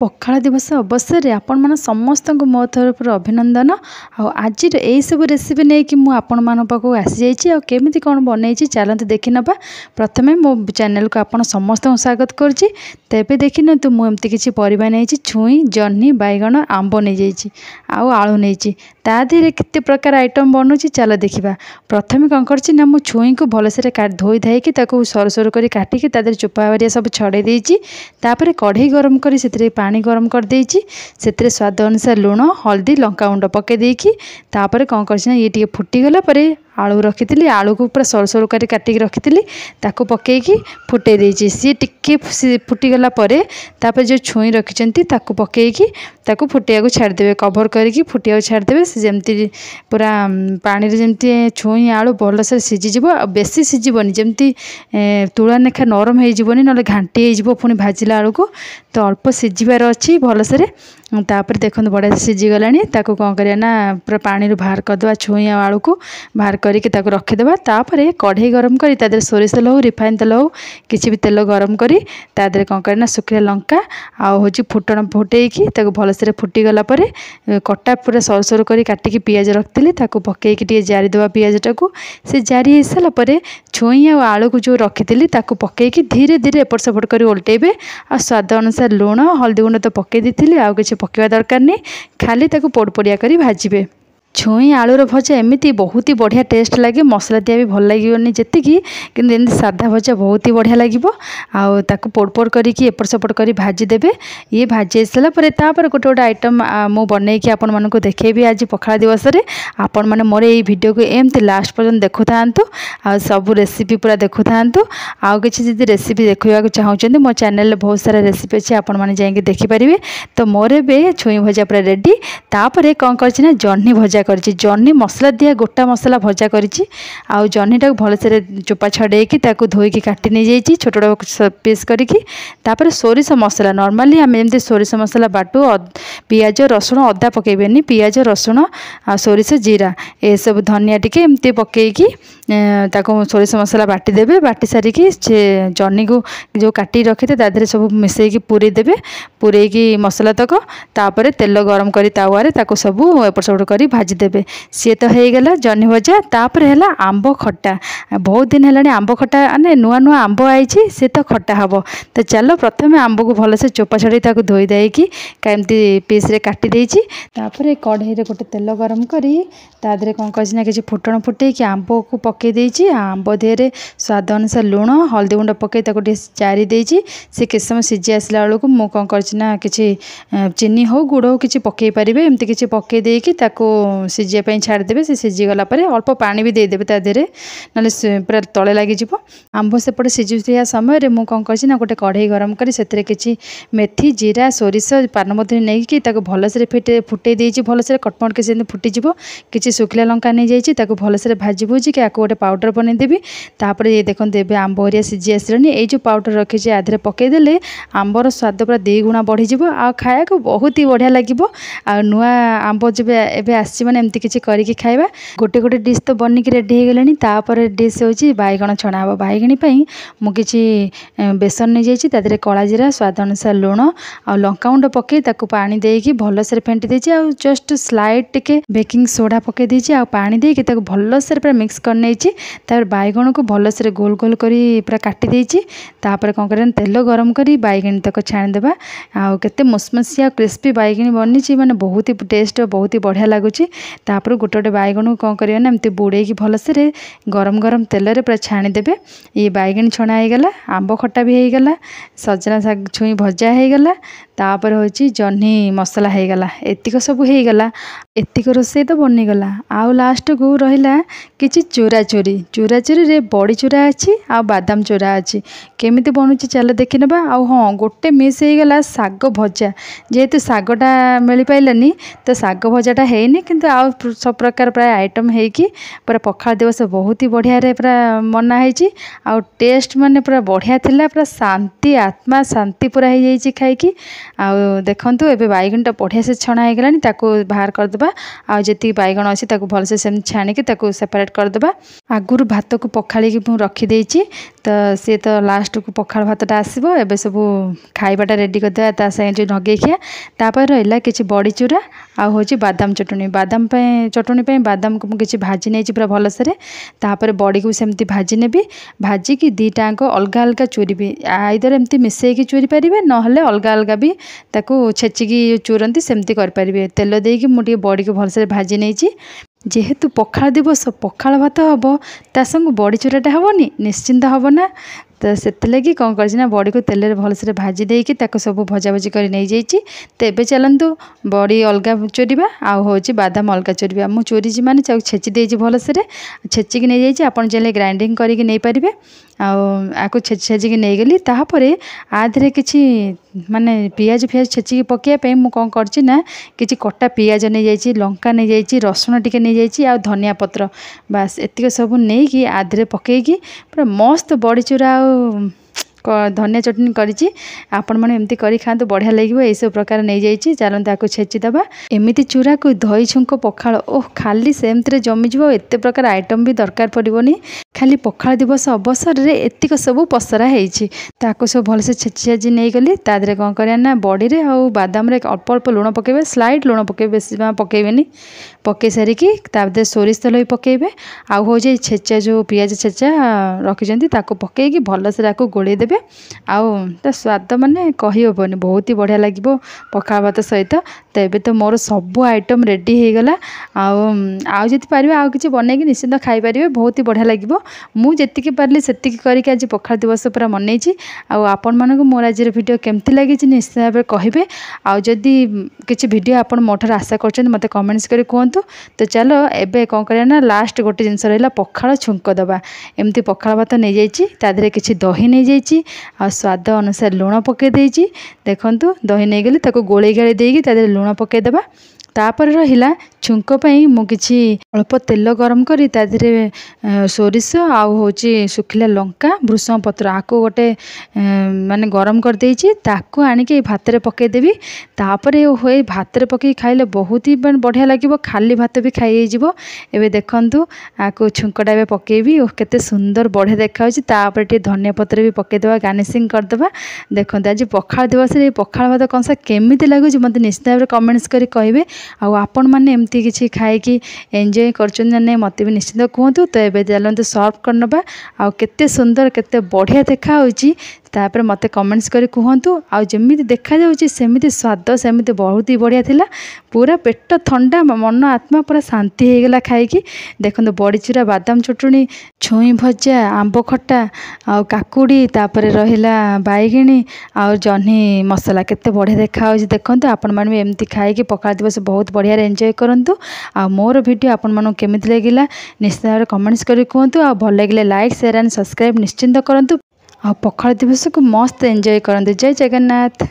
पखाल दिवस अवसर में आपण मान समस्त मो तरफ अभिनंदन। आज यही सब रेसिपी नहीं कि आपण मान पाखु आसी जाइए केमी कौन बनई चलते देखी ना। प्रथमे मो चैनल को आपण समस्त स्वागत करुच्ची। तेबे देखी ना तो मुझे किसी परिवा नहीं छुई जह्नी बैगण आंब नहीं जाइए आलू नहीं ता देहरे केते प्रकार आइटम बनूची चल देखा। प्रथमे कौन करना मु छुई को भलसे धोई धाई सर सर कर काटिकी तादेह चोपा बारिया सब छड़े देती। कढ़ई गरम कर पानी गरम कर देइछि। सेतरे स्वाद अनुसार लुण हल्दी लंका गुंड पके देइकी तापर कौन करछि ना ये टिके फुटी गला परे आलू रखी आलू को पूरा सर सर कर काटिक रखी ताको पकेकी फुटे देइछि। सी टिके फुटीगला परे तापर जो छुई रखिछंती ताको पकेकी ताको फुटिया को छाड़देवे कवर करके फुटिया को छाड़देवे। से जमती पूरा पानी रे जमती छुई आलू भलसे सिझीजिव बेसी सिझीबनी जमती तुला नेखा नरम हो जीवनी नले घांटी हो पुणी भाजिला आलू को तो अल्प सिझीबार अच्छी भलसे। तापर देखो बढ़िया सिझीगला ताको कौन करना पूरा पानी बाहर करदे छुई आलू को बाहर करके रखीदे। तापर कढ़ई गरम कर तादेह सोरिष तेल हो रिफाइन तेल हो किसी भी तेल गरम करी तादेह कौन करना सुखिला लंका आउ फुटण फुटेकी भलसे फुटीगला कटा पूरा सर सर कर काटिकी पियाज रखी पकईकी जारीदे पियाजटा को से जारी हो सारापर छुई आलू को जो रखी पकईकी धीरे धीरे एपट सेपट कर ओल्टेबे। आ स्वाद अनुसार लुण हल्दी गुंड तो पकई देती आउ किसी पकेवा दरकार नहीं खाली पोड़ पोड़िया कर भाजबे। छुई आलूर भजा एमती बहुत ही बढ़िया टेस्ट लगे मसला दिया भी भल लगे जी कि साधा भजा बहुत ही बढ़िया लगे। आउ पोड़ पोड़ करके एपट सेपट कर भाजीदेवे। ये भाजी सारापर गोटे गोटे आइटम मु बनई कि आपण मानक देखेबी आज पखाल दिवस रे। आपण माने मोर ये वीडियो को एमती लास्ट पर्यंत देखु थांतु आ सब रेसिपी पूरा देखु थांतु। आउ किछि जदि रेसिपी देखिबा को चाहउछन्ती मो चैनल में बहुत सारा रेसिपी अछि आपण माने जाइके देखि परिबे। तो मोर एबे छुई भजा पूरा रेडी। तापर कोन करछि ना जह्नी भजा करछि जह्नी मसला दिया गोटा मसला भजा करछि। आउ जह्नीटा भलसे चोपा छड़ेकी धोईकी काटी नहीं जाइए छोट छोट पीस करिकी। तापर सोरिष मसला नॉर्मली आम एमती सोरिष मसला बाटू पियाज रसुण अदा पकेबेनी पियाज रसुण आ सोरिष जीरा ए सब धनिया टिके एमती पकेकी ताको सोरिष मसला बाटी देबे। बाटी सारिकी से जह्नी को जो काटी रखी ता देहरे सब मिसेकी पूरी देबे। पूरेकी मसला तक तापर तेल गरम करी तावारे ताको सब एपट सेपट करी भाजी देबे। सी तो हो गला जह्नी भजा। तापर है आंब खट्टा बहुत दिन है आंब खट्टा माने नुआ नुआ आंब आई सी तो खट्टा हम। तो चलो प्रथमे आंब को भलसे चोपा छड़ी धोई देकी एमती पीस रे काटी देइछि। तापर कढ़ई रे गोटे तेल गरम करी तादेहरे कौन करछि किसी फुटण फुटेकी आंब को पकई देइछि। आंब देहरे स्वाद अनुसार लुण हल्दी गुंड पकई जारी देइछि। से किस समय सिझी आसला बेलू मु कौन करछि किसी चीनी हो गुड़ हो किसी पकई पारे एमती किसी पकई देकी सिझापी छाड़देवे। से सिझीगला अल्प पानी भी देदेवे ता देहरे ना पूरा तले लगिज। आंब सेपटे सिझुवा समय मुझे कौन करना गोटे कढ़ई गरम कर किसी मेथी जीरा सोरिष पानमधुरी नहीं भलसे फुटे देती भलसे कटमट के फुटीज। किसी सुखिला लंका नहीं जाइए भलसे भाजी भूजी कि गोटे पाउडर बनईदेवी। तापर ये देखते एवं आंब हरिया सिझी आसलानी ये जो पाउडर रखी आधे पकईदे आंबर स्वाद पूरा 2 गुणा बढ़ीज। आ खाया को बहुत ही बढ़िया लगे। आ नुआ आंब जब एवं आसी मैंने एमती किसी करके खाଇବା। गोटे गोटे डिश तो बनिक रेडी हो गलानी। तापर डिश होची बैगण छणा हम बैगणी मु किसी बेसन नहीं जाइए तादेहरे कला जीरा स्वाद अनुसार लुण आ लंका गुंड पकई पानी देकी भलसे फेंटी देछि। आ जस्ट स्लाइड टिके बेकिंग सोडा पकई देछि आ पानी देकी भलसे पूरा मिक्स कर नैछि। तापर बैगण को भलसे गोल गोल करी पूरा काटी देछि। तापर कोन करन तेल गरम करी बैगणी तक छाणी देबा। आ केते मुसमसिया क्रिस्पी बैगणी बनिछि माने बहुत ही टेस्ट बहुत ही बढ़िया लागुछि। तापर गोटे गोटे बैगण को कौन करें ना एमती बुड़ेकी भलसे गरम गरम तेल रे पूरा छाणीदेवे। ये बैगणी छणा हो गला आंब खट्टा भी हो गला सजना शाग छुई भजा हो गला। तापर होची जह्नी मसला हो गला एतिक सब हो गला। एतिक रोषे तो बनीगला। आउ लास्ट को रहा किसी चूरा चूरी चूरा चूरी रे बड़ी चूरा अच्छी आ बादाम चूरा अच्छी केमिति बनूची चल देखी ना। आउ हाँ गोटे मिस हो गला शाग भजा जेहेतु शागटा मिल पाइलानी तो शाग भजाटा हैनी किंतु आउ सब प्रकार प्राय आइटम होगी पूरा पखाल दिवस बहुत ही बढ़िया रे पूरा मनाही। आउ टेस्ट माने पूरा बढ़िया थिला पूरा शांति आत्मा शांति पूरा हो जाइए खाई। देखंतु एबे बैगनटा बढ़िया से छणा हो गलानी ताको बाहर करदेबा। आ जति बैगन अच्छी ताको भलसे सेम छाणिकी ताको सेपरेट करदेबा। आगुरु भात को पखाड़ी की रखी देछि तो सी तो लास्ट को पखाड़ भातटा आसो एबे सब खाइबाटा रेडी करदेबा ता संगे जो नगेखिया। तापर रहिला किछि बड़ी चूरा आ होछि बादाम चटनी। बादाम पे चटनी पे बादाम को किछि भाजी नै पूरा भलसे। तापर बड़ी को सेमती भाजी नेबी। भाजी की दीटाक अलग अलग चूरीबी आइदर एमती मिसेकी चूरी पारिबे नहले अलग अलग भी ताको छेचिकी चूरंती सेमती कर पारिबे। तेल देकी मु टिके बड़ी को भलसे भाजी नेछि। जेहेतु पखाड़ दिवस पखाड़ भात हम ता संग बड़ी चूराटा हेनी निश्चिंत हम ना। तो से लगी कौन कर बड़ी को तेल भलसे भाजी देकी सब भजा भजी कर नहीं जाइए। तो ये चलतु बड़ी अलग चोरीबा आउ बादाम अलग चोरीबा। मु चोरी माने छेची देजी भलसे छेचिकी नहीं जाइए। आपन चाहिए ग्राइंडिंग करके नहीं पारे। आको छेची छेचिकी नहीं गली तापर आधे किसी माने पियाज फियाज छेचिकी पकाइवाई मुझे कौन करना कि कटा पियाज नहीं जाइए लंका नहीं जाइए रसुण टिके नहीं जाइए आ धनिया पत्र बास एतिक सब नहीं कि आधे पकईकी पूरा मस्त बड़ी चूरा धनिया चटनी करी आपण मैंने एमती करी खातु बढ़िया लगे। यही सब प्रकार नहीं जाइए चलते आपको छेचिदबा। एमती चूरा को दही छुंक पखाड़ ओह खाली सेमती जमीज एत प्रकार आइटम भी दरकार पड़ोनी। खाली पखाड़ दिवस अवसर में एतिक सब पसरा होता सब भलसे छेची छेची नहीं गली। तादे कौन करना बड़ी रे आउ बादाम रे अल्प अल्प लुण पकेबे स्लाइड लुण पकेबे बेसी पकेबेनी। पकई सारिकी तादे सोरिष तेल भी पकेबे आउ हो छेचा जो पियाज छेचा रखिंट पकईकी भलसे गोलैदेबे। आउ स्वाद माने कही हेनी बहुत ही बढ़िया लगे पखाड़ भात सहित। तो ये तो मोर सब आइटम रेडी हो गला। आउ पारे आउ कि बनईकी निश्चिंत खाई पारे बहुत ही बढ़िया लगे। मुझे पार्ली से करके आज पखाड़ दिवस पूरा मनई। आपण मानक मोर आज वीडियो केमती लगी निश्चित भाव कहे। आदि किसी वीडियो आप मोटर आशा कर मत कमेंट्स कर कहतु। तो चलो एबे कौन करना लास्ट गोटे जिनस रहा पखाड़ छुंक दबा। एमती पखाड़ भात नहीं जाइए तादे किसी दही नहीं जाइए आ स्वाद अनुसार लुण पकई देइछि। देखंतु दही नहीं गली ताको गोले गाड़ी देकी तादे लुण पकईदेबा। तापर रहिला छुंक पई मु किछि अल्प तेल गरम करी तादे सोरिष आउ होची सुखिला लंका भृषंग पत्र आको गोटे माने गरम कर देइछि ताको आनिके भात रे पकई देबी। तापर होय भात रे पकई खाइले बहुत ही बढ़िया लगिवो। खाली भात भी खाई जिवो। एबे देखंतु आको छुंकटा बे पकेबी ओ केते सुंदर बढ़िया देखा होछि। तापर टे धनिया पत्र भी पकई देबा गार्निशिंग कर देबा। देखंतु आज पखाड़ दिवस रे पखाड़ भात कंसा केमिति लागुछि मते निश्चित भाव कमेंट्स करी कहबे। आउ आपण माने एमती किछि खाई कि एंजॉय करछन ना मते भी निश्चित कहतु। तो एबे चलते सर्व करनबा आउ केते सुंदर केते बढ़िया देखा होछि तापर मते कमेंट्स करी कहतु। आउ जेमिति देखा जाउछि सेमिति स्वाद सेमिति बहुत ही बढ़िया थिला। पूरा पेट ठंडा मन आत्मा पूरा शांति हो गला खाई। देखो बड़ी चूरा बादाम चटनी छुई भजा आंब खट्टा आउ काकुड़ी तापर रहिला बैगिणी आउ जह्नी मसला केते बढ़िया देखा होछि। देखंतु आपण माने भी एमती खाई पखाड़ दिवस बहुत बढ़िया एंजॉय करंतु। आ मोर वीडियो आपण मानू केमिति लागिला निश्चित भाव कमेंट्स करी कहतु। आ भल लागिले लाइक शेयर एंड सब्सक्राइब निश्चिंत करंतु। आ पखाड़ दिवस को मस्त एंजॉय करंतु। जय जगन्नाथ।